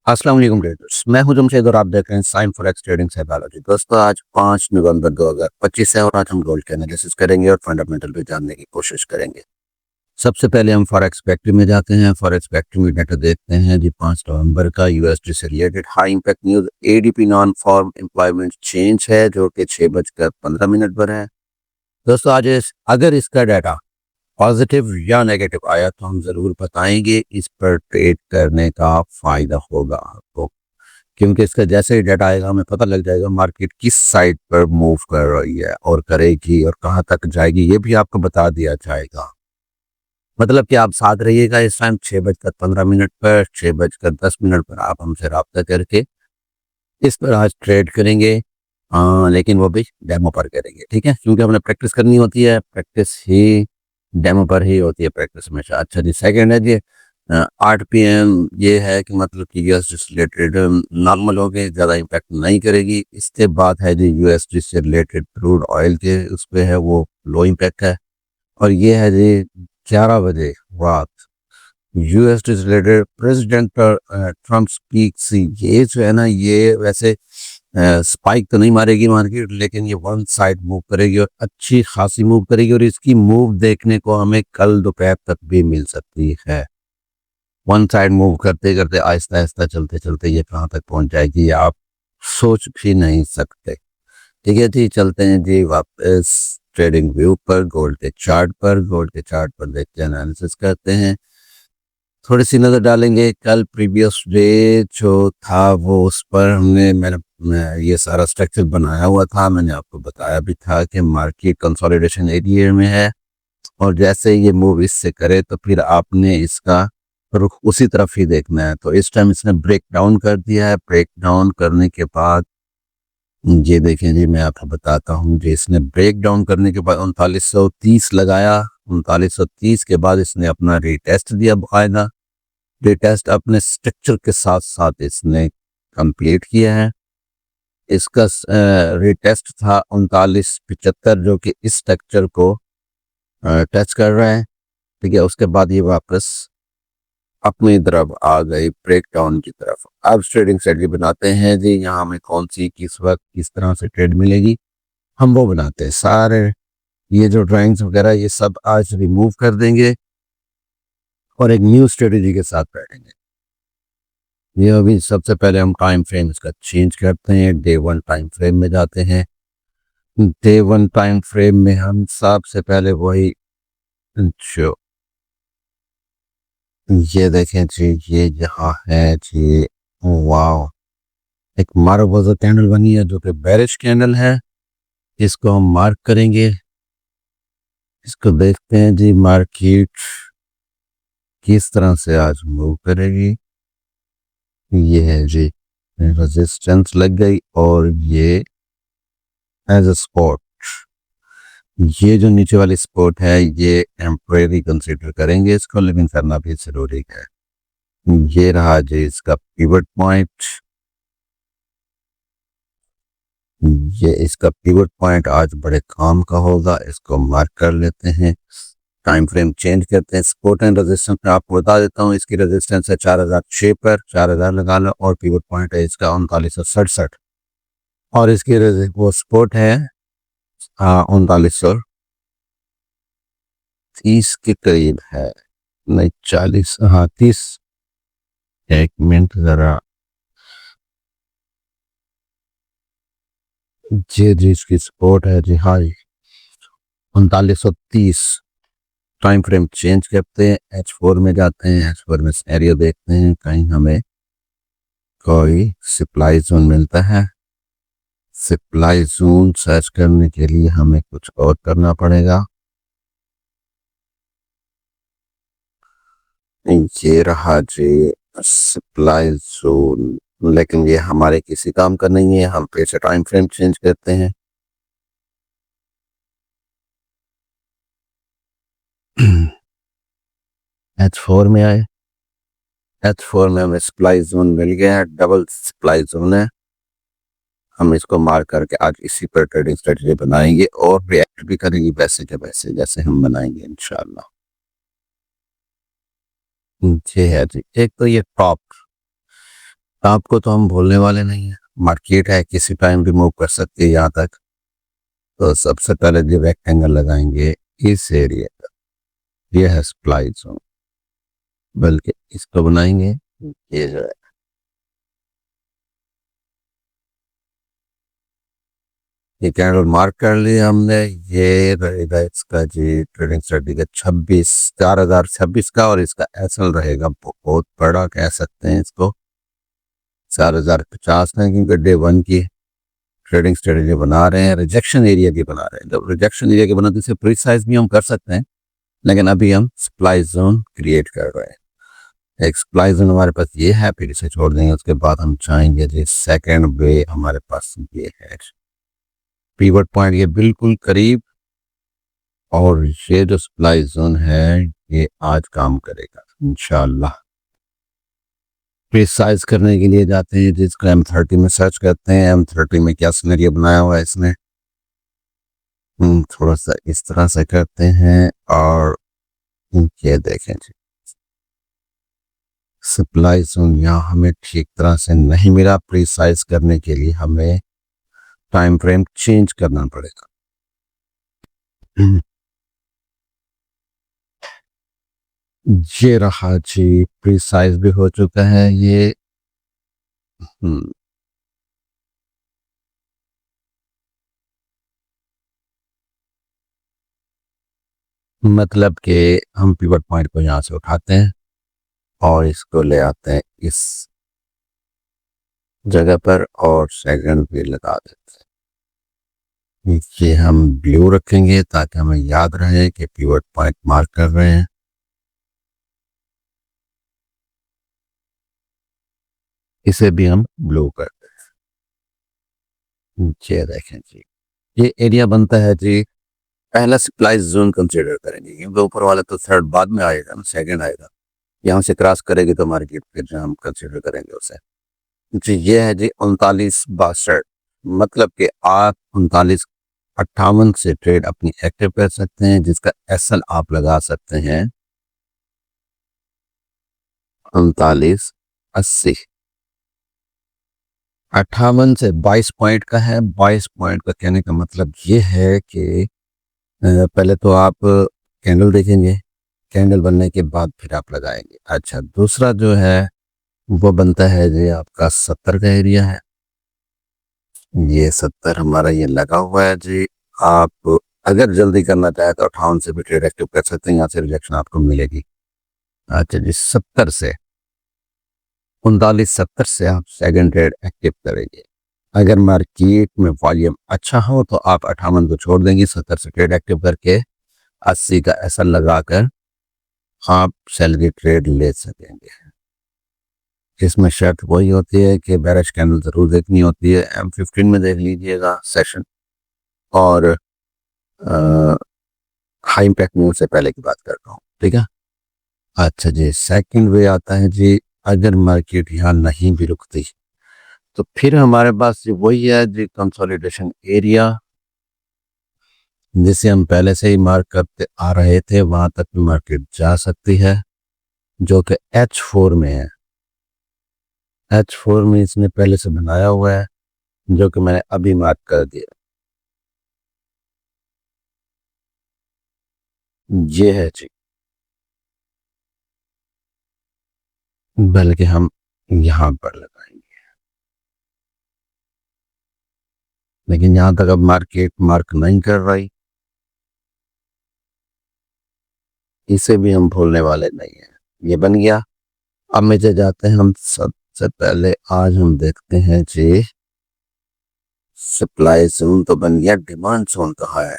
अस्सलाम वालेकुम ट्रेडर्स। मैं हूं जमशेद और आप देख रहे हैं साइन फॉरेक्स ट्रेडिंग साइकोलॉजी। दोस्तों, आज 5 नवंबर 2025 है और आज हम गोल्ड के एनालिसिस करेंगे और फंडामेंटल पे जानने की कोशिश करेंगे। सबसे पहले हम फॉरेक्स फैक्ट्री में जाते हैं। फॉरेक्स फैक्ट्री में डाटा देखते हैं जी। 5 नवंबर का यूएसडी से related high impact news ADP non farm employment change है जो कि 6:15 पर है। दोस्तों, अगर इसका डाटा पॉजिटिव या नेगेटिव आया तो हम जरूर बताएंगे। इस पर ट्रेड करने का फायदा होगा आपको, क्योंकि इसका जैसे ही डाटा आएगा हमें पता लग जाएगा मार्केट किस साइड पर मूव कर रही है और करेगी और कहां तक जाएगी, ये भी आपको बता दिया जाएगा। मतलब कि आप साथ रहिएगा। इस टाइम 6:15 पर, 6:10 पर आप हमसे रब्ता करके इस पर आज ट्रेड करेंगे। लेकिन वो भी डेमो पर करेंगे, ठीक है, क्योंकि हमने प्रैक्टिस करनी होती है। प्रैक्टिस ही डेमो पर ही होती है, प्रैक्टिस हमेशा। अच्छा जी, सेकंड है जी 8 PM। ये है कि मतलब कि यूएसडी से रिलेटेड नॉर्मल हो गए, ज़्यादा इम्पैक्ट नहीं करेगी। इसके बाद है जी यूएसडी से रिलेटेड क्रूड ऑयल के उस पर है, वो लो इम्पैक्ट है। और ये है जी 11 बजे रात यूएसडी से रिलेटेड प्रेसिडेंट ट्रम्प स्पीक सी। ये जो है ना, ये वैसे स्पाइक तो नहीं मारेगी मार्केट, लेकिन ये वन साइड मूव करेगी और अच्छी खासी मूव करेगी। और इसकी मूव देखने को हमें कल दोपहर तक भी मिल सकती है। वन साइड मूव करते करते आहिस्ता आहिस्ता चलते चलते ये कहाँ तक पहुंच जाएगी ये आप सोच भी नहीं सकते। ठीक है जी, चलते हैं जी वापस ट्रेडिंग व्यू पर, गोल्ड के चार्ट पर। गोल्ड के चार्ट पर देखते हैं, एनालिसिस करते हैं, थोड़ी सी नजर डालेंगे। कल प्रीवियस डे जो था वो उस पर मैंने ये सारा स्ट्रक्चर बनाया हुआ था। मैंने आपको बताया भी था कि मार्केट कंसोलिडेशन एरिया में है और जैसे ये मूव इससे करे तो फिर आपने इसका रुख उसी तरफ ही देखना है। तो इस टाइम इसने ब्रेक डाउन कर दिया है। ब्रेक डाउन करने के बाद ये देखें जी, मैं आपको बताता हूँ जी। इसने ब्रेक डाउन करने के बाद 3930 लगाया। 3930 के बाद इसने अपना रीटेस्ट दिया बाकायदा। रीटेस्ट अपने स्ट्रक्चर के साथ साथ इसने कंप्लीट किया है। इसका रीटेस्ट था 3975, जो कि इस स्ट्रक्चर को टच कर रहा है। ठीक है, उसके बाद ये वापस अपनी तरफ आ गई, ब्रेक डाउन की तरफ। अब ट्रेडिंग स्ट्रेटजी बनाते हैं जी। यहाँ हमें कौन सी किस वक्त किस तरह से ट्रेड मिलेगी हम वो बनाते हैं। सारे ये जो ड्राइंग्स वगैरह ये सब आज रिमूव कर देंगे और एक न्यू स्ट्रेटजी के साथ बैठेंगे। ये अभी सबसे पहले हम टाइम फ्रेम इसका चेंज करते हैं। डे 1 टाइम फ्रेम में जाते हैं। डे 1 टाइम फ्रेम में हम सबसे पहले वही जो ये देखें जी, ये यहाँ है जी। वाह, एक मार्क कैंडल बनी है जो कि बेरिश कैंडल है। इसको हम मार्क करेंगे। इसको देखते हैं जी मार्केट किस तरह से आज मूव करेगी। ये है जी, रेजिस्टेंस लग गई और ये एज अ स्पॉट, ये जो नीचे वाली स्पॉट है ये टेम्परेरी कंसीडर करेंगे इसको, लेकिन करना भी जरूरी है। ये रहा जी इसका पिवट पॉइंट। ये इसका पिवट पॉइंट आज बड़े काम का होगा। इसको मार्क कर लेते हैं। टाइम फ्रेम चेंज करते हैं। सपोर्ट एंड रेजिस्टेंस में आपको बता देता हूँ। इसकी रेजिस्टेंस है 4006 पर, 4000 लगा लो। और पिवट पॉइंट है इसका 3967 और इसकी वो सपोर्ट है 3930 के करीब है। नहीं 40, हाँ 30। एक मिनट जरा, जी इसकी सपोर्ट है जी, हाँ 3930। टाइम फ्रेम चेंज करते हैं, H4 में जाते हैं। H4 में एरिया देखते हैं कहीं हमें कोई सप्लाई जोन मिलता है। सप्लाई जोन सर्च करने के लिए हमें कुछ और करना पड़ेगा। ये रहा जी सप्लाई जोन, लेकिन ये हमारे किसी काम का नहीं है। हम फिर से टाइम फ्रेम चेंज करते हैं। H4 में आए। H4 में हमें सप्लाई जोन मिल गया है, डबल सप्लाई जोन है। हम इसको मार करके आज इसी पर ट्रेडिंग स्ट्रेटजी बनाएंगे और रिएक्ट भी करेंगे वैसे के वैसे जैसे हम बनाएंगे इंशाल्लाह। ये है जी, एक तो ये टॉप आपको तो हम भूलने वाले नहीं है, मार्केट है किसी टाइम भी मूव कर सकती है यहाँ तक। तो सबसे पहले जो रेक्टेंगल लगाएंगे इस एरिया का, ये है सप्लाई जोन, बल्कि इसको बनाएंगे ये जो है, ये कैंडल मार्क कर लिया हमने। ये रहेगा इसका जी ट्रेडिंग स्ट्रेटजी का 4026 का, और इसका एसएल रहेगा बहुत बड़ा, कह सकते हैं इसको 4050 है, क्योंकि डे वन की ट्रेडिंग स्ट्रेटजी बना रहे हैं, रिजेक्शन एरिया की बना रहे हैं। जब रिजेक्शन एरिया की बनाते इसे प्रीसाइज भी हम कर सकते हैं, लेकिन अभी हम सप्लाई जोन क्रिएट कर रहे हैं। एक सप्लाई जोन हमारे पास ये है, फिर इसे छोड़ देंगे। उसके बाद हम चाहेंगे जी सेकेंड वे हमारे पास ये है, पीवट पॉइंट ये बिल्कुल करीब, और ये जो सप्लाई जोन है ये आज काम करेगा इंशाल्लाह। प्रिसाइज करने के लिए जाते हैं जिसको M30 में सर्च करते हैं। M30 में क्या सिनेरियो बनाया हुआ है इसने, थोड़ा सा इस तरह से करते हैं, और ये देखें जी सप्लाई जोन यहाँ हमें ठीक तरह से नहीं मिला। प्रिसाइज करने के लिए हमें टाइम फ्रेम चेंज करना पड़ेगा। ये रहा जी, प्रिसाइज भी हो चुका है ये। मतलब कि हम पिवट पॉइंट को यहाँ से उठाते हैं और इसको ले आते हैं इस जगह पर, और सेकंड भी लगा देते हैं। ये हम ब्लू रखेंगे ताकि हमें याद रहे कि पिवट पॉइंट मार्क कर रहे हैं। इसे भी हम ब्लू कर देते हैं। ये देखें जी, ये एरिया बनता है जी। पहला सप्लाई जोन कंसिडर करेंगे, क्योंकि ऊपर वाला तो थर्ड बाद में आएगा ना, सेकंड आएगा। यहाँ से क्रॉस करेगी तो मार्केट, फिर हम कंसिडर करेंगे उसे। जी ये है जी 3962, मतलब कि आप 3958 से ट्रेड अपनी एक्टिव कर सकते हैं, जिसका एसएल आप लगा सकते हैं 3980। 58 से 22 पॉइंट का है। 22 पॉइंट का कहने का मतलब ये है कि पहले तो आप कैंडल देखेंगे, कैंडल बनने के बाद फिर आप लगाएंगे। अच्छा, दूसरा जो है वो बनता है जी आपका 70 का एरिया है। ये 70 हमारा ये लगा हुआ है जी। आप अगर जल्दी करना चाहे तो 58 से भी ट्रेड एक्टिव कर सकते हैं, यहाँ से रिजेक्शन आपको मिलेगी। अच्छा जी, 70 से 3970 से आप सेकंड ट्रेड एक्टिव करेंगे। अगर मार्केट में वॉल्यूम अच्छा हो तो आप 58 को छोड़ देंगे, 70 से ट्रेड एक्टिव करके 80 का एसएल लगाकर आप सैलरी ट्रेड ले सकेंगे। इसमें शर्त वही होती है कि बेरिश कैंडल जरूर देखनी होती है। M15 में देख लीजिएगा सेशन, और हाई इम्पैक्ट मूव से पहले की बात कर रहा हूँ, ठीक है। अच्छा जी, सेकंड वे आता है जी, अगर मार्केट यहाँ नहीं भी रुकती तो फिर हमारे पास वही है जी कंसोलिडेशन एरिया, जिसे हम पहले से ही मार्क करते आ रहे थे। वहां तक भी मार्केट जा सकती है, जो कि H4 में है। H4 में इसने पहले से बनाया हुआ है, जो कि मैंने अभी मार्क कर दिया। ये है जी, बल्कि हम यहां पर लगाएंगे, लेकिन यहां तक अब मार्केट मार्क नहीं कर रही, इसे भी हम भूलने वाले नहीं है। ये बन गया। अब में जाते हैं हम, सबसे पहले आज हम देखते हैं जी सप्लाई जोन तो बन गया, डिमांड जोन कहाँ है।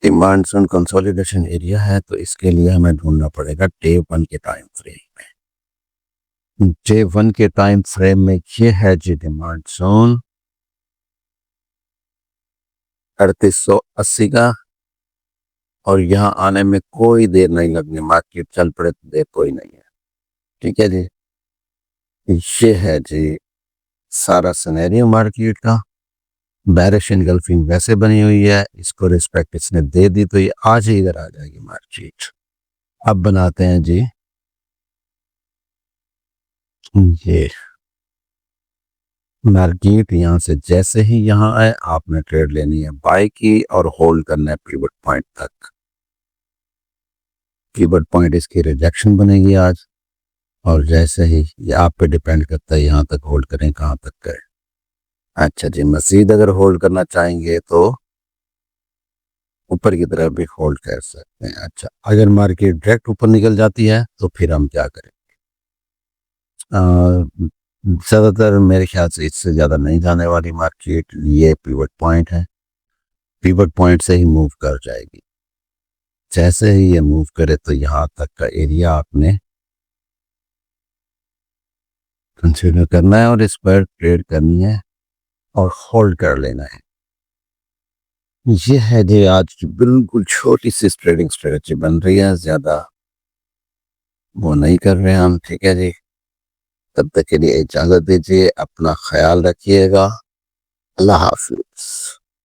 डिमांड जोन कंसोलिडेशन एरिया है, तो इसके लिए हमें ढूंढना पड़ेगा डे वन के टाइम फ्रेम में। डे वन के टाइम फ्रेम में ये है जी डिमांड जोन 3880 का, और यहाँ आने में कोई देर नहीं लगनी, मार्केट चल पड़े तो देर कोई नहीं है, ठीक है जी। ये है जी सारा सिनेरियो मार्केट का। बैरिश इनगल्फिंग वैसे बनी हुई है, इसको रिस्पेक्ट इसने दे दी तो ये आज ही इधर आ जाएगी मार्केट। अब बनाते हैं जी ये मार्केट यहाँ से जैसे ही यहाँ आए आपने ट्रेड लेनी है बाय की और होल्ड करना है पिवट पॉइंट तक। पिवट पॉइंट इसकी रिजेक्शन बनेगी आज, और जैसे ही ये आप पे डिपेंड करता है यहाँ तक होल्ड करें कहाँ तक करें। अच्छा जी, मजीद अगर होल्ड करना चाहेंगे तो ऊपर की तरफ भी होल्ड कर सकते हैं। अच्छा, अगर मार्केट डायरेक्ट ऊपर निकल जाती है तो फिर हम क्या करें? ज़्यादातर मेरे ख्याल से इससे ज़्यादा नहीं जाने वाली मार्केट। ये पिवट पॉइंट है, पिवट पॉइंट से ही मूव कर जाएगी। जैसे ही ये मूव करे तो यहाँ तक का एरिया आपने कंसीडर करना है और इस पर ट्रेड करनी है और होल्ड कर लेना है। ये है जी आज की बिल्कुल छोटी सी ट्रेडिंग स्ट्रेटजी बन रही है, ज़्यादा वो नहीं कर रहे हम। ठीक है जी, तब तक के लिए इजाज़त दीजिए, अपना ख्याल रखिएगा। अल्लाह हाफिज़।